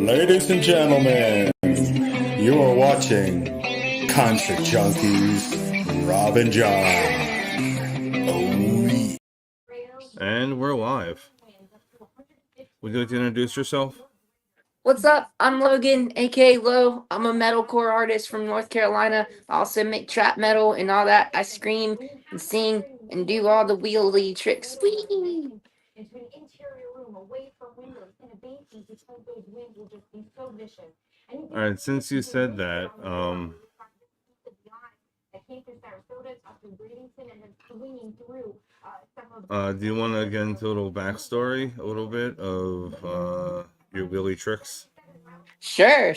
Ladies and gentlemen, you are watching Concert Junkies, Rob and John. Oh, yeah. And we're live. Would you like to introduce yourself? What's up? I'm Logan, aka Low. I'm a metalcore artist from North Carolina. I also make trap metal and all that. I scream and sing and do all the wheelie tricks. Whee! All right, since you said that, do you want to get into a little backstory, a little bit of your wheelie tricks? Sure.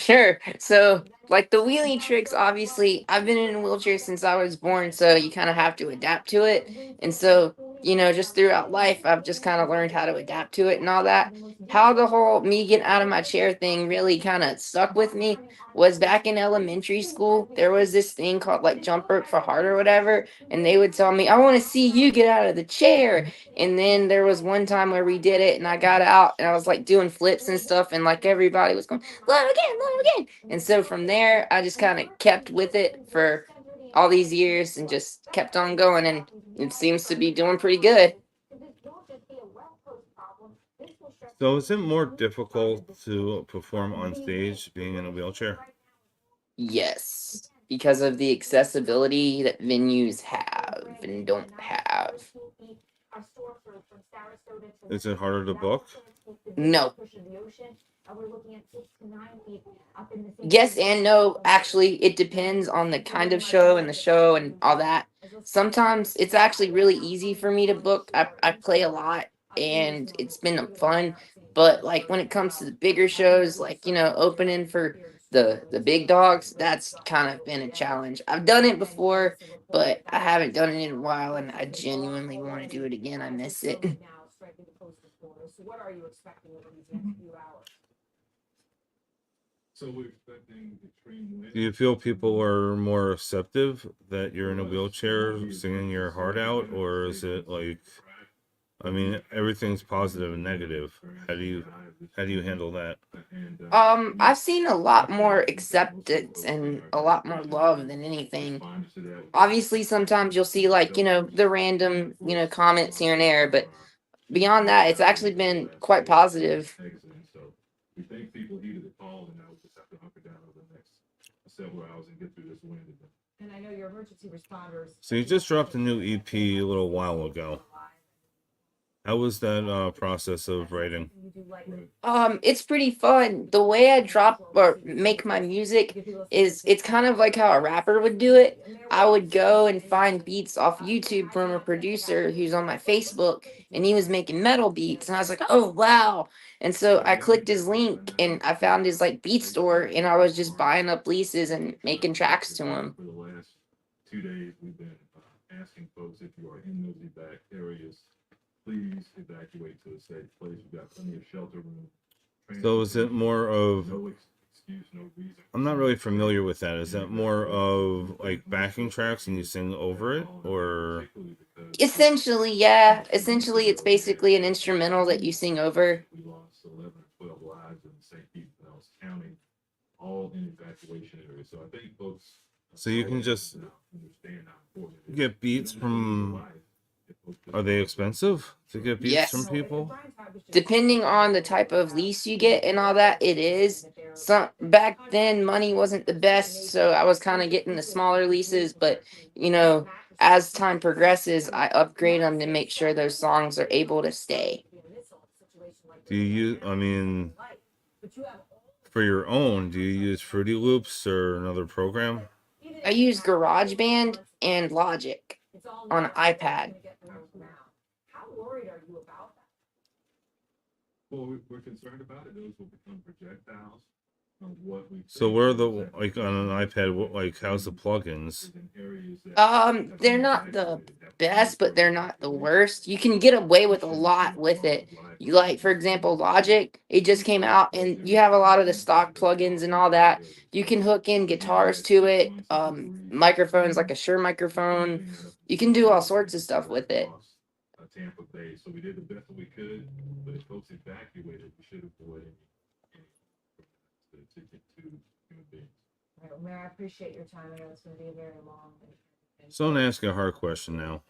So, like the wheelie tricks, obviously, I've been in a wheelchair since I was born, so you kind of have to adapt to it. And so, just throughout life, I've just kind of learned how to adapt to it and all that. How the whole me getting out of my chair thing really kind of stuck with me was back in elementary school. There was this thing called like Jump Rope for Heart or whatever, and they would tell me, I want to see you get out of the chair. And then there was one time where we did it, and I got out, and I was like doing flips and stuff, and like everybody was going, love again. And so from there, I just kind of kept with it for all these years and just kept on going, and it seems to be doing pretty good. So, is it more difficult to perform on stage being in a wheelchair? Yes, because of the accessibility that venues have and don't have. Is it harder to book? No. Yes and no. Actually, it depends on the kind of show and the show and all that. Sometimes it's actually really easy for me to book. I play a lot and it's been fun. But like when it comes to the bigger shows, like opening for the big dogs, that's kind of been a challenge. I've done it before, but I haven't done it in a while, and I genuinely want to do it again. I miss it. Do you feel people are more receptive that you're in a wheelchair singing your heart out, or is it like, I mean, everything's positive and negative? How do you handle that? I've seen a lot more acceptance and a lot more love than anything. Obviously, sometimes you'll see like, the random, comments here and there, but beyond that, it's actually been quite positive. So you just dropped a new EP a little while ago. How was that process of writing? It's pretty fun. The way I drop or make my music is it's kind of like how a rapper would do it. I would go and find beats off YouTube from a producer who's on my Facebook, and he was making metal beats, and I was like, oh wow. And so I clicked his link and I found his like beat store, and I was just buying up leases and making tracks to him. So is it more of, I'm not really familiar with that. Is that more of like backing tracks and you sing over it, or? Essentially, yeah. Essentially, it's basically an instrumental that you sing over. So you can just get beats from, are they expensive to get beats from Yes. people? Depending on the type of lease you get and all that, it is. Some back then money wasn't the best, so I was kind of getting the smaller leases, but as time progresses, I upgrade them to make sure those songs are able to stay. Do you, I mean, for your own, do you use Fruity Loops or another program? I use GarageBand and Logic on an iPad. So where are the, like on an iPad, like how's the plugins? They're not the best, but they're not the worst. You can get away with a lot with it. You like, for example, Logic, it just came out and you have a lot of the stock plugins and all that. You can hook in guitars to it, microphones like a Shure microphone. You can do all sorts of stuff with it. Mayor, I appreciate your time. I know it's going to be a very long. So I'm gonna ask you a hard question now.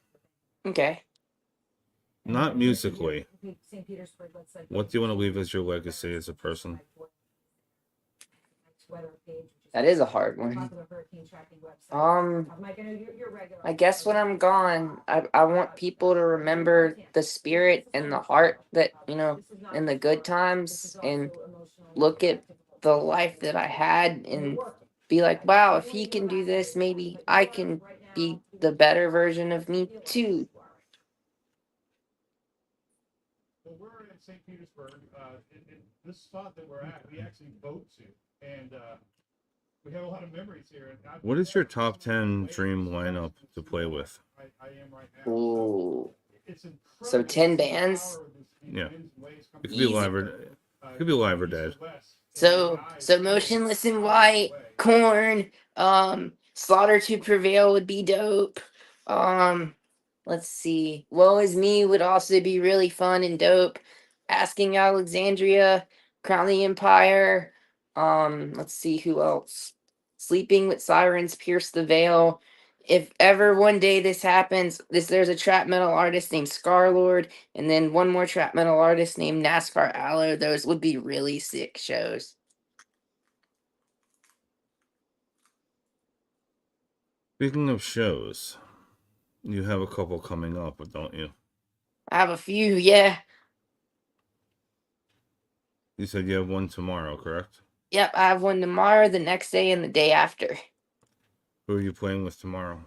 Okay. Not musically. St. Petersburg, let's like. What do you want to leave as your legacy as a person? That is a hard one. I guess when I'm gone, I want people to remember the spirit and the heart that, you know, in the good times, and look at the life that I had and be like, wow, if he can do this, maybe I can be the better version of me too. Well, we're in St. Petersburg. In this spot that we're at, we actually vote to, and we have a lot of memories here. And What is your top 10 dream lineup to play with? I am right now. Ooh. It's So 10 bands? Yeah. It could be live or it could be live or dead. So Motionless in White, Corn, Slaughter to Prevail would be dope. Let's see. Woe Is Me would also be really fun and dope. Asking Alexandria, Crown the Empire. Let's see who else. Sleeping with Sirens, Pierce the Veil. If ever one day this happens, there's a trap metal artist named Scarlord, and then one more trap metal artist named NASCAR Aloe. Those would be really sick shows. Speaking of shows, you have a couple coming up, don't you? I have a few, yeah. You said you have one tomorrow, correct? Yep, I have one tomorrow, the next day, and the day after. Who are you playing with tomorrow?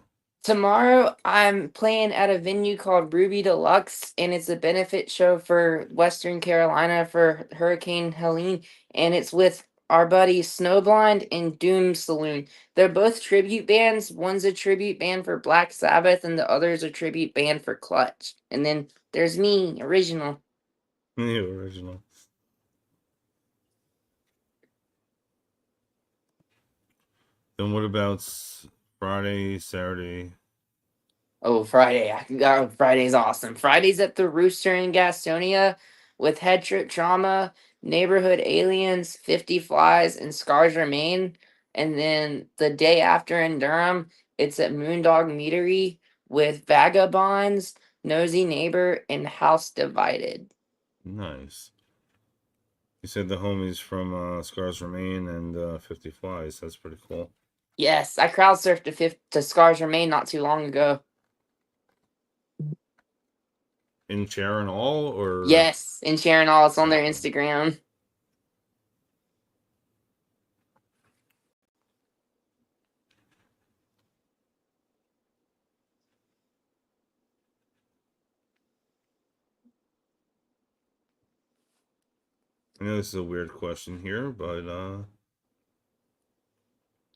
Tomorrow, I'm playing at a venue called Ruby Deluxe, and it's a benefit show for Western Carolina for Hurricane Helene, and it's with our buddies Snowblind and Doom Saloon. They're both tribute bands. One's a tribute band for Black Sabbath, and the other's a tribute band for Clutch. And then there's me, original. The original. Then what about Friday, Saturday? Oh, Friday. Friday's awesome. Friday's at the Rooster in Gastonia with Head Trip Trauma, Neighborhood Aliens, 50 Flies, and Scars Remain. And then the day after in Durham, it's at Moondog Meadery with Vagabonds, Nosy Neighbor, and House Divided. Nice. You said the homies from Scars Remain and 50 Flies. That's pretty cool. Yes, I crowd surfed to Scars Remain not too long ago. In chair and all, or Yes, in Sharon All. It's on their Instagram. I know this is a weird question here, but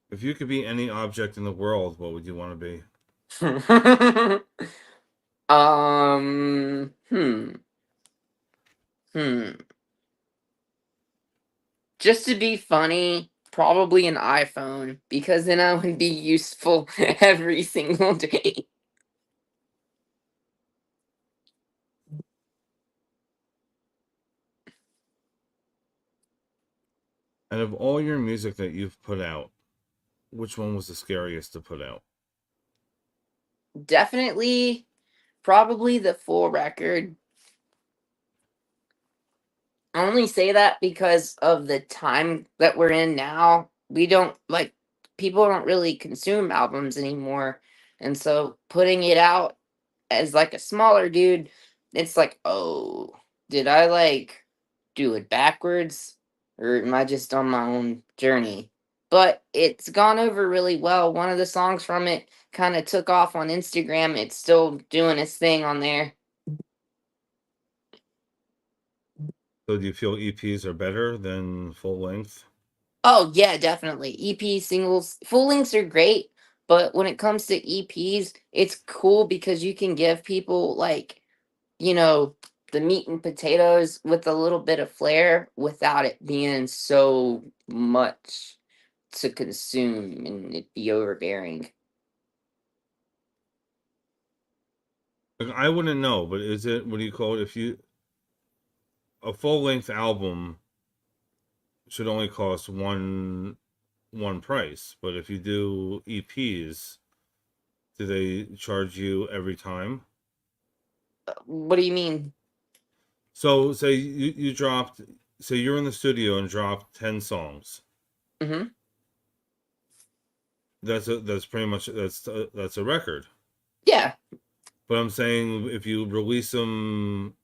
if you could be any object in the world, what would you want to be? Just to be funny, probably an iPhone, because then I would be useful every single day. Out of all your music that you've put out, which one was the scariest to put out? Definitely, probably the full record. I only say that because of the time that we're in now. We don't like people don't really consume albums anymore. And so putting it out as like a smaller dude, it's like, oh, did I like do it backwards? Or am I just on my own journey? But it's gone over really well. One of the songs from it kind of took off on Instagram. It's still doing its thing on there. So do you feel EPs are better than full length? Oh yeah, definitely. EP singles, full lengths are great, but when it comes to EPs, it's cool because you can give people like, you know, the meat and potatoes with a little bit of flair without it being so much to consume and it be overbearing. Like, I wouldn't know, but is it, what do you call it? If you, a full length album should only cost one price. But if you do EPs, do they charge you every time? What do you mean? So say you dropped, say you're in the studio and dropped 10 songs. Hmm. That's pretty much that's a record. Yeah. But I'm saying if you release them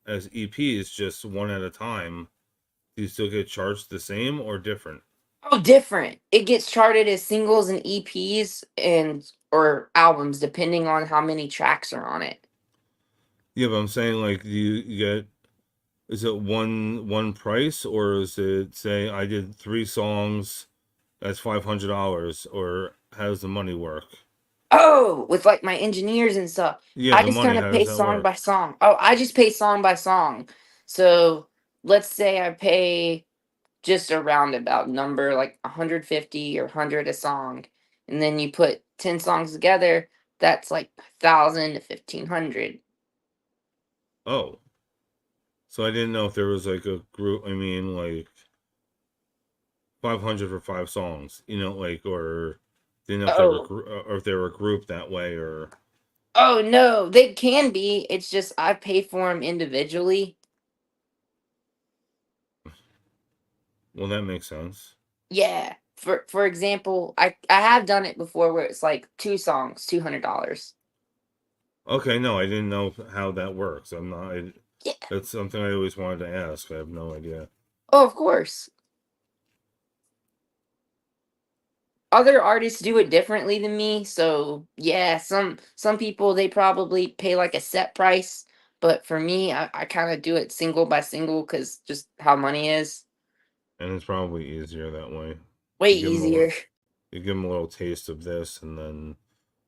as EPs, just one at a time, do you still get charged the same or different? Oh, different. It gets charted as singles and EPs and or albums, depending on how many tracks are on it. Yeah, but I'm saying like, do you get, is it one price, or is it, say I did 3 songs, that's $500, or how does the money work? Oh, with like my engineers and stuff. Yeah, I the just money, kind of how pay does that song work? by song. Oh, I just pay song by song. So let's say I pay just a roundabout number, like 150 or 100 a song. And then you put 10 songs together, that's like 1,000 to 1,500. Oh, so I didn't know if there was like a group. I mean, like 500 for 5 songs, like, or didn't know if they were Oh, or if they were grouped that way, or oh no, they can be. It's just I pay for them individually. well, that makes sense. Yeah. For example, I have done it before where it's like 2 songs, $200. Okay, no, I didn't know how that works. I'm not. Yeah. That's something I always wanted to ask. I have no idea. Oh, of course. Other artists do it differently than me, so yeah, some people they probably pay like a set price, but for me, I kind of do it single by single because just how money is And it's probably easier that way. way You give them a little, easier. you give them a little taste of this, and then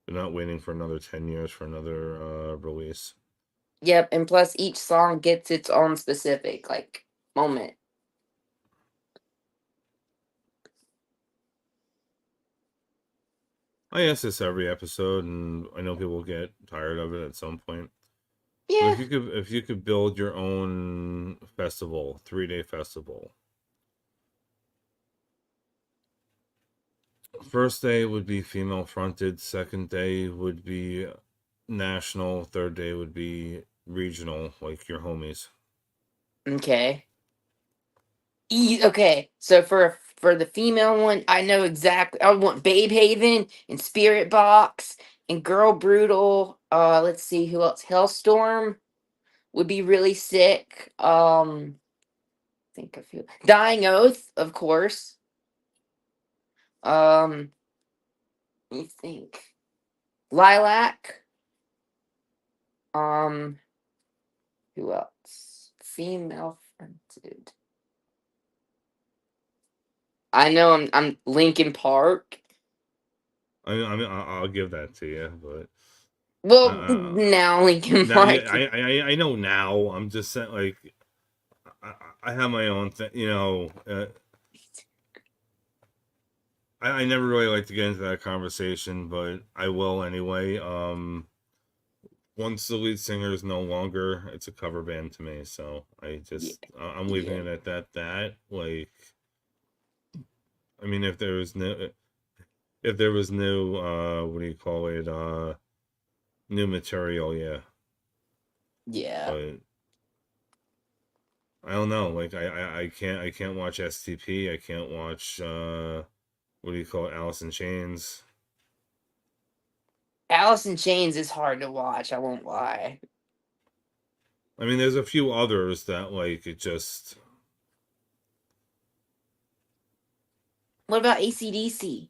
they're not waiting for another 10 years for another release. Yep, and plus each song gets its own specific like moment. I ask this every episode, and I know people get tired of it at some point. But Yeah. if you could build your own festival, 3-day festival. First day would be female fronted, second day would be national, third day would be regional, like your homies. Okay. Okay, so for the female one, I know exactly. I want Babe Haven and Spirit Box and Girl Brutal. Let's see who else. Hellstorm would be really sick. Think of who. Dying Oath, of course. Let me think. Lilac. Um, who else? Female fronted. I know I'm Linkin Park. I mean, I'll give that to you, but Well, uh, now Linkin now, yeah, Park. I know now. I'm just saying, like, I have my own thing, I never really like to get into that conversation, but I will anyway. Once the lead singer is no longer, it's a cover band to me. So Yeah, I'm leaving yeah. it at that. Like, I mean, if there was new, what do you call it? New material, yeah. Yeah. But I don't know. Like, I can't watch STP. I can't watch what do you call it? Alice in Chains. Alice in Chains is hard to watch, I won't lie. I mean, there's a few others that, like, it just. What about ACDC?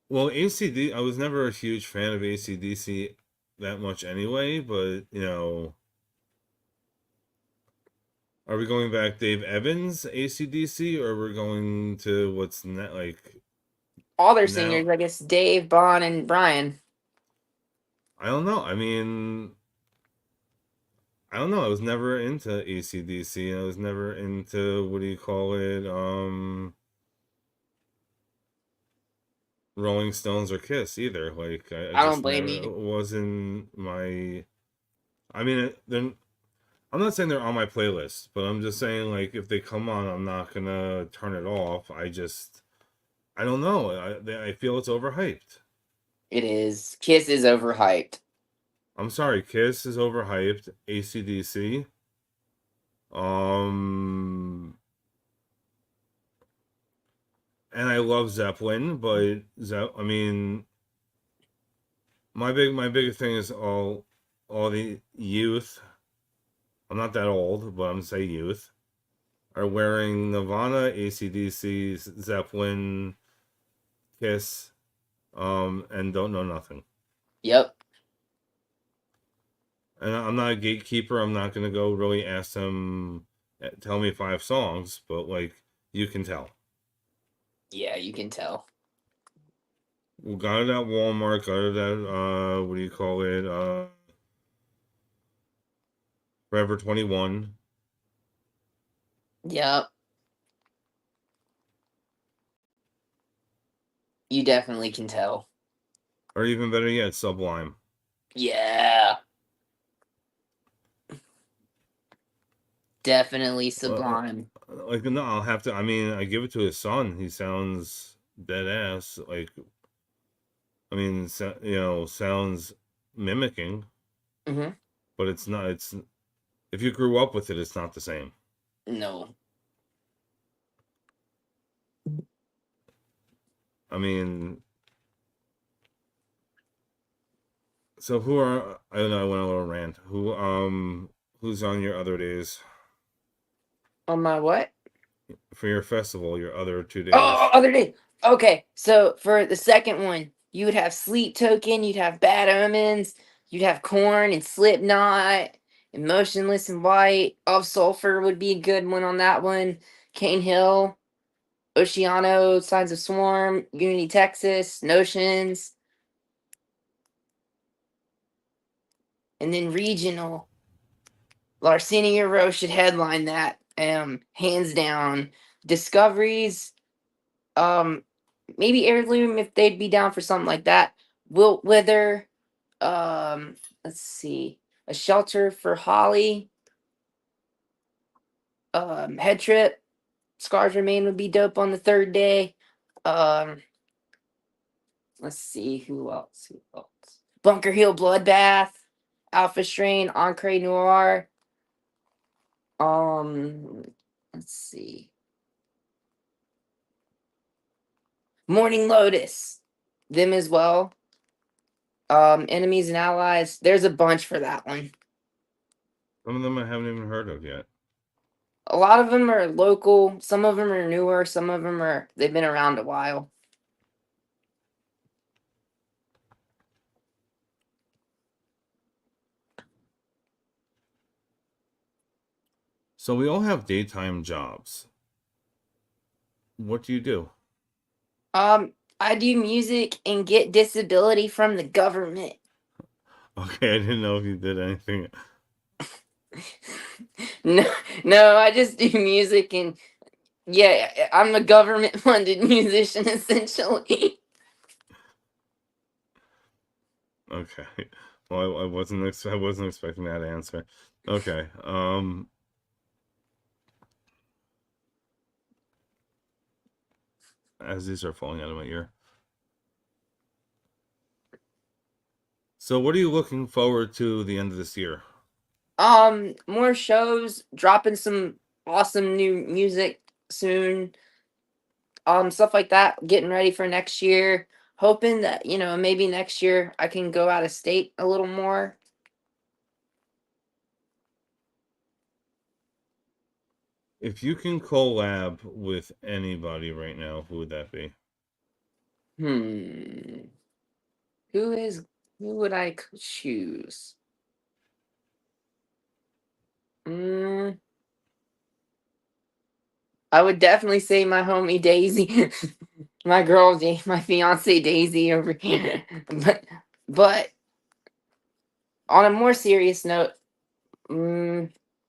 Well, I was never a huge fan of ACDC that much anyway, but, are we going back Dave Evans, ACDC, or we're going to what's not like All their now? singers, I guess Dave, Bon, and Brian. I don't know. I mean, I don't know. I was never into ACDC. I was never into, what do you call it? Rolling Stones or Kiss either. Like, I I don't just blame never, it you. wasn't my. I mean, then I'm not saying they're on my playlist, but I'm just saying, like, if they come on, I'm not gonna turn it off. I don't know. I feel it's overhyped. It is. Kiss is overhyped. I'm sorry, Kiss is overhyped. AC/DC. And I love Zeppelin, but I mean, my biggest thing is all the youth. I'm not that old, but I'm gonna say youth are wearing Nirvana, AC/DC, Zeppelin, Kiss, and don't know nothing. Yep. And I'm not a gatekeeper. I'm not gonna go really ask them, tell me 5 songs, but like you can tell. Yeah, you can tell. We got it at Walmart. Got it at what do you call it? Forever 21. Yep. You definitely can tell. Or even better yet, Sublime. Yeah. Definitely Sublime. Like, no, I'll have to. I mean, I give it to his son. He sounds dead ass. Like, I mean, sounds mimicking, Mm-hmm. but it's not. It's if you grew up with it, it's not the same. No. I mean, so who are? I don't know. I went a little rant. Who's on your other days On my what? for your festival? Your other 2 days. Oh, other day. Okay, so for the second one, you would have Sleep Token, you'd have Bad Omens, you'd have Korn and Slipknot, and Motionless in White. Of Sulfur would be a good one on that one. Cane Hill, Oceano, Signs of Swarm, Unity Texas, Notions, and then regional. Larcinia Row should headline that. Hands down. Discoveries, maybe Heirloom if they'd be down for something like that. Wilt Wither, let's see, A Shelter for Holly, Head Trip, Scars Remain would be dope on the third day. Let's see who else. Bunker Hill Bloodbath, Alpha Strain, Encre Noir. Let's see. Morning Lotus, them as well. Enemies and Allies. There's a bunch for that one. Some of them I haven't even heard of yet. A lot of them are local. Some of them are newer. Some of them they've been around a while. So we all have daytime jobs. What do you do? I do music and get disability from the government. Okay, I didn't know if you did anything. No, I just do music and yeah, I'm a government funded musician essentially. Okay. Well, I wasn't expecting that answer. Okay. As these are falling out of my ear. So what are you looking forward to the end of this year? More shows, dropping some awesome new music soon. Stuff like that, getting ready for next year. Hoping that, maybe next year I can go out of state a little more. If you can collab with anybody right now, who would that be? Who would I choose? I would definitely say my homie Daisy, my girl, my fiance Daisy over here. But on a more serious note,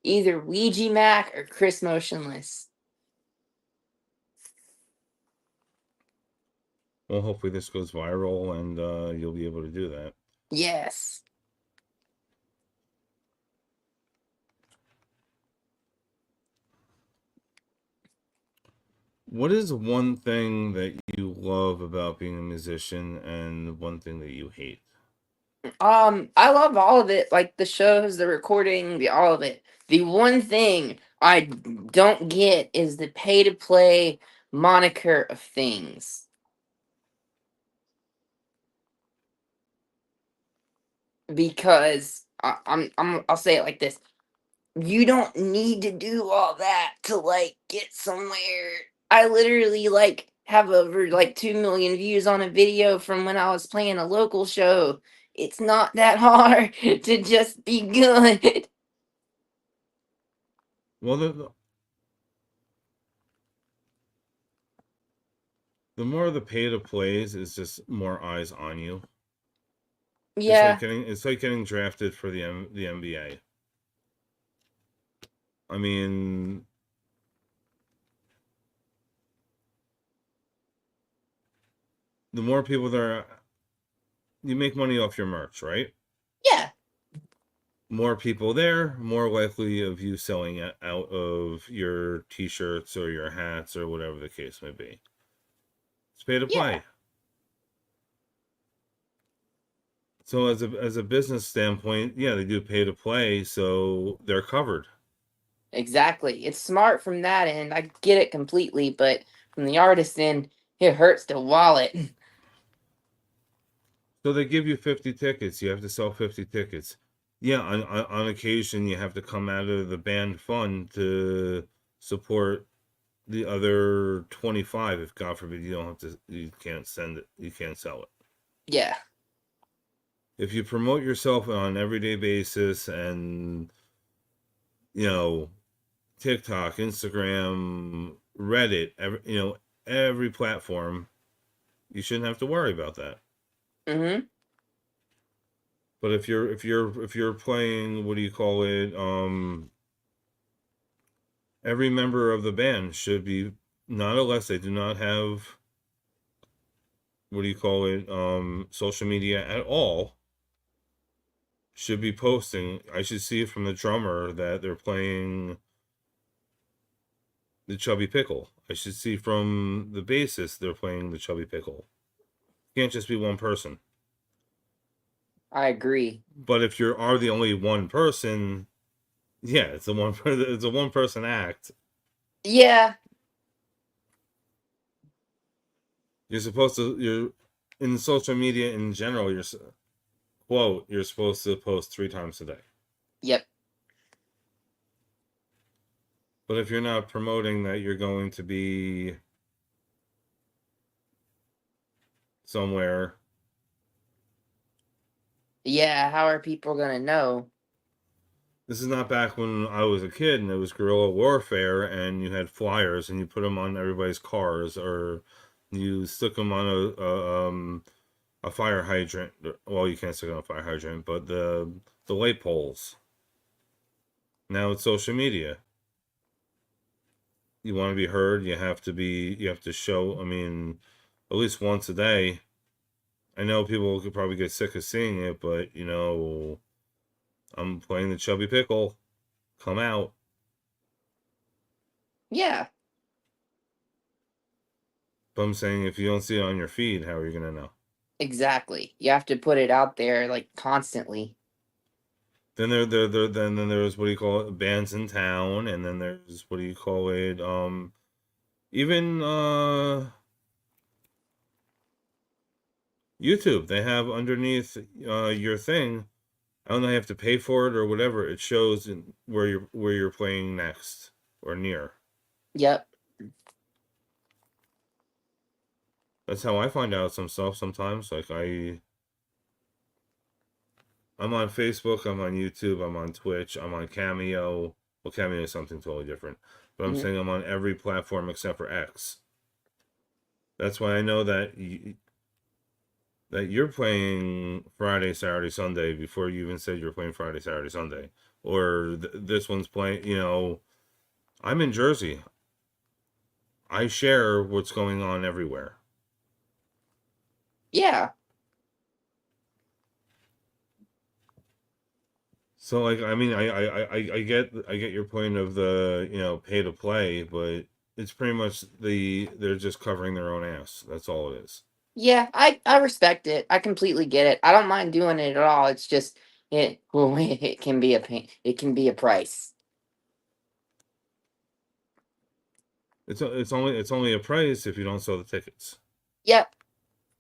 either Ouija Mac or Chris Motionless. Well, hopefully this goes viral and you'll be able to do that. Yes. What is one thing that you love about being a musician and one thing that you hate? I love all of it, like the shows, the recording, the all of it. The one thing I don't get is the pay to play moniker of things. Because I'll say it like this. You don't need to do all that to like get somewhere. I literally like have over like 2 million views on a video from when I was playing a local show. It's not that hard to just be good. Well, the more the pay to plays is just more eyes on you. Yeah, It's like getting drafted for the NBA. I mean, the more people there, you make money off your merch, right? yeah, More people there, more likely of you selling it out of your t-shirts or your hats or whatever the case may be. It's pay to yeah, play. So as a business standpoint, yeah, they do pay to play, so they're covered. exactly. It's smart from that end. I get it completely, but from the artist end, it hurts the wallet. So they give you 50 tickets. You have to sell 50 tickets. Yeah, on occasion you have to come out of the band fund to support the other 25 if God forbid you don't have to, you can't send it, you can't sell it. Yeah, If you promote yourself on an everyday basis and, you know, TikTok, Instagram, Reddit, every platform, you shouldn't have to worry about that. mm-hmm. But if you're playing, what do you call it? Every member of the band should be, not unless they do not have, what do you call it? Social media at all, should be posting. I should see it from the drummer that they're playing the Chubby Pickle. I should see from the bassist they're playing the Chubby Pickle. Can't just be one person. I agree. But if you are the only one person, yeah, it's a one person act. Yeah, You're supposed to, you're in social media in general, you're supposed to post 3 times a day. yep. But if you're not promoting that you're going to be somewhere, Yeah, how are people gonna know? this is not back when I was a kid and it was guerrilla warfare and you had flyers and you put them on everybody's cars, or you stuck them on a fire hydrant. Well, you can't stick it on a fire hydrant, but the light poles. Now it's social media. You want to be heard, you have to show, I mean, at least once a day. I know people could probably get sick of seeing it, but I'm playing the Chubby Pickle. Come out. Yeah, But I'm saying if you don't see it on your feed, how are you gonna know? exactly. You have to put it out there like constantly. Then then there's, what do you call it, bands in town, and then there's, what do you call it, even YouTube. They have underneath your thing. I don't know, you have to pay for it or whatever. It shows where you're playing next or near. Yep. That's how I find out some stuff sometimes. Like I'm on Facebook, I'm on YouTube, I'm on Twitch, I'm on Cameo. Well, Cameo is something totally different. But I'm Mhm. saying I'm on every platform except for X. That's why I know that that you're playing Friday, Saturday, Sunday before you even said you're playing Friday, Saturday, Sunday. Or this one's playing, I'm in Jersey. I share what's going on everywhere. Yeah. So, like, I mean, I get your point of the, pay to play, but it's pretty much they're just covering their own ass. That's all it is. Yeah, I respect it. I completely get it. I don't mind doing it at all. It's just it well, it can be a pain. It can be a price. It's only a price if you don't sell the tickets. Yep.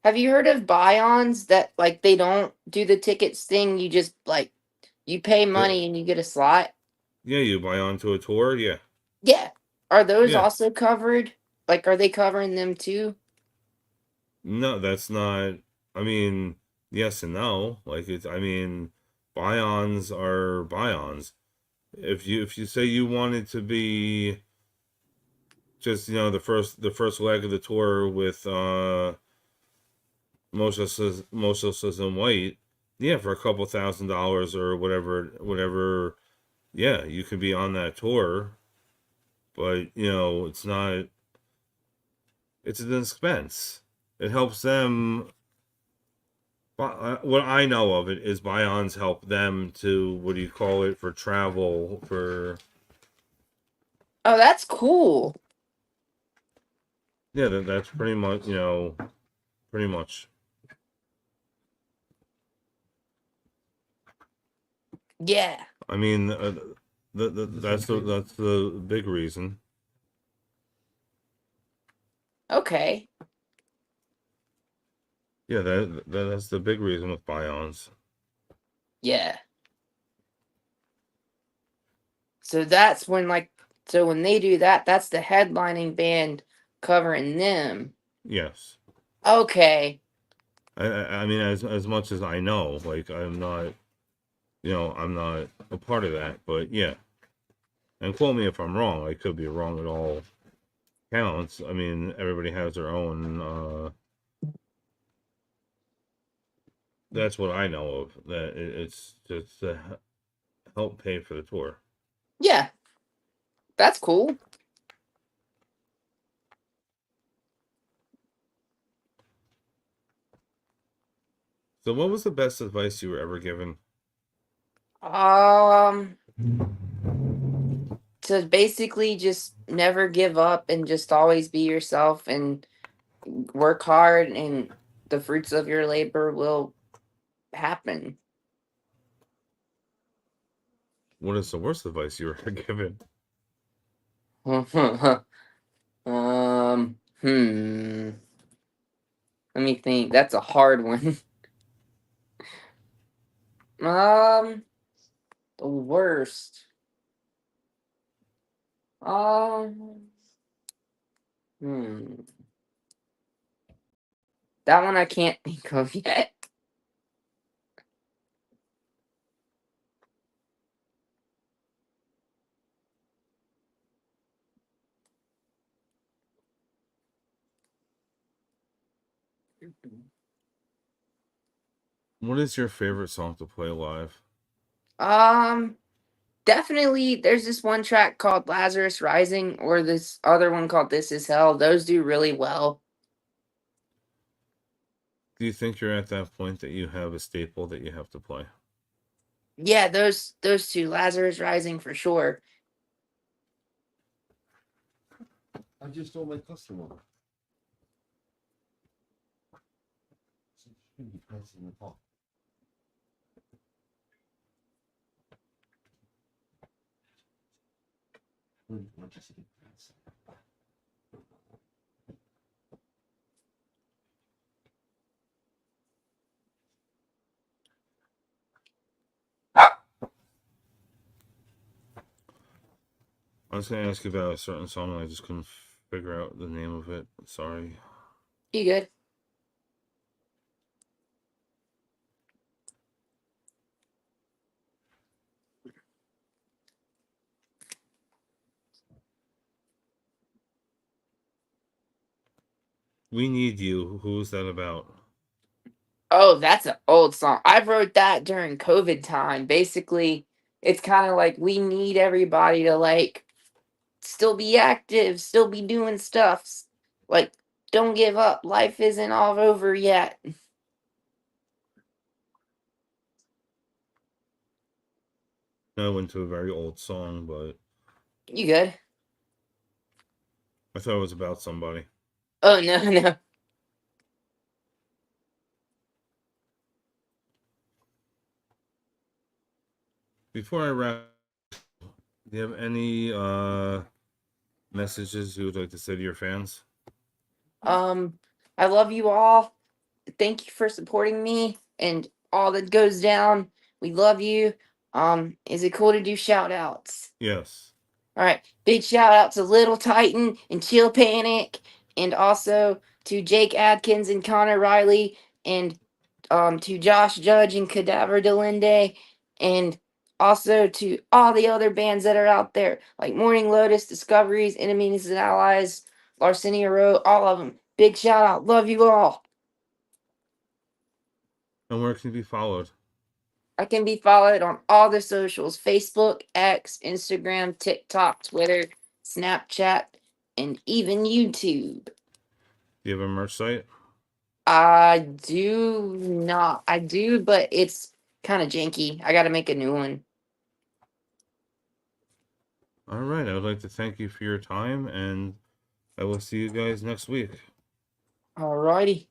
Have you heard of buy-ons that like they don't do the tickets thing? You just like you pay The, money and you get a slot. yeah, you buy onto a tour. Yeah, Yeah. Are those yeah. also covered? Like, are they covering them too? No, that's not. I mean, yes and no. Like it's. I mean, buy-ons are buy-ons. If you say you wanted to be just the first leg of the tour with Moshe says in white, yeah, for a couple $1,000 or whatever, yeah, you could be on that tour, but it's not. It's an expense. It helps them. What I know of it is buy-ons help them to what do you call it for travel for Oh, that's cool. yeah that's pretty much pretty much Yeah. I mean that's the big reason. Okay. Yeah, that's the big reason with buy-ons. Yeah. So that's when like so when they do that, that's the headlining band covering them. Yes. Okay. I mean, as much as I know, like I'm not a part of that, but yeah. And quote me if I'm wrong. I could be wrong at all counts. I mean, everybody has their own. That's what I know of. That it's just to help pay for the tour. Yeah. That's cool. So, what was the best advice you were ever given? Um to basically just never give up and just always be yourself and work hard and the fruits of your labor will happen. What is the worst advice you were ever given? Hmm. Let me think. That's a hard one. Um, the worst. Um, hmm. That one I can't think of yet. What is your favorite song to play live? Um, Definitely there's this one track called Lazarus Rising or this other one called This Is Hell. Those do really well. Do you think you're at that point that you have a staple that you have to play? Yeah, those two, Lazarus Rising for sure. I just told my customer. She should be pressing the top. What just did press? I was gonna ask you about a certain song and I just couldn't figure out the name of it. Sorry. You good? We Need You. Who's that about? Oh, that's an old song. I wrote that during COVID time. Basically, it's kind of like we need everybody to like still be active, still be doing stuff. Like, don't give up. Life isn't all over yet. I went to a very old song, but You good? I thought it was about somebody. Oh no, no. Before I wrap, do you have any messages you would like to say to your fans? I love you all. Thank you for supporting me and all that goes down. We love you. Is it cool to do shout outs? Yes. All right. Big shout out to Little Titan and Chill Panic, and also to Jake Adkins and Connor Riley, and to Josh Judge and Cadaver Delinde, and also to all the other bands that are out there, like Morning Lotus, Discoveries, Enemies and Allies, Larcinia Row, all of them. Big shout out. Love you all. And where can you be followed? I can be followed on all the socials: Facebook, X, Instagram, TikTok, Twitter, Snapchat, and even YouTube. Do you have a merch site? I do not. I do, but it's kind of janky. I got to make a new one. All right. I would like to thank you for your time, and I will see you guys next week. Alrighty.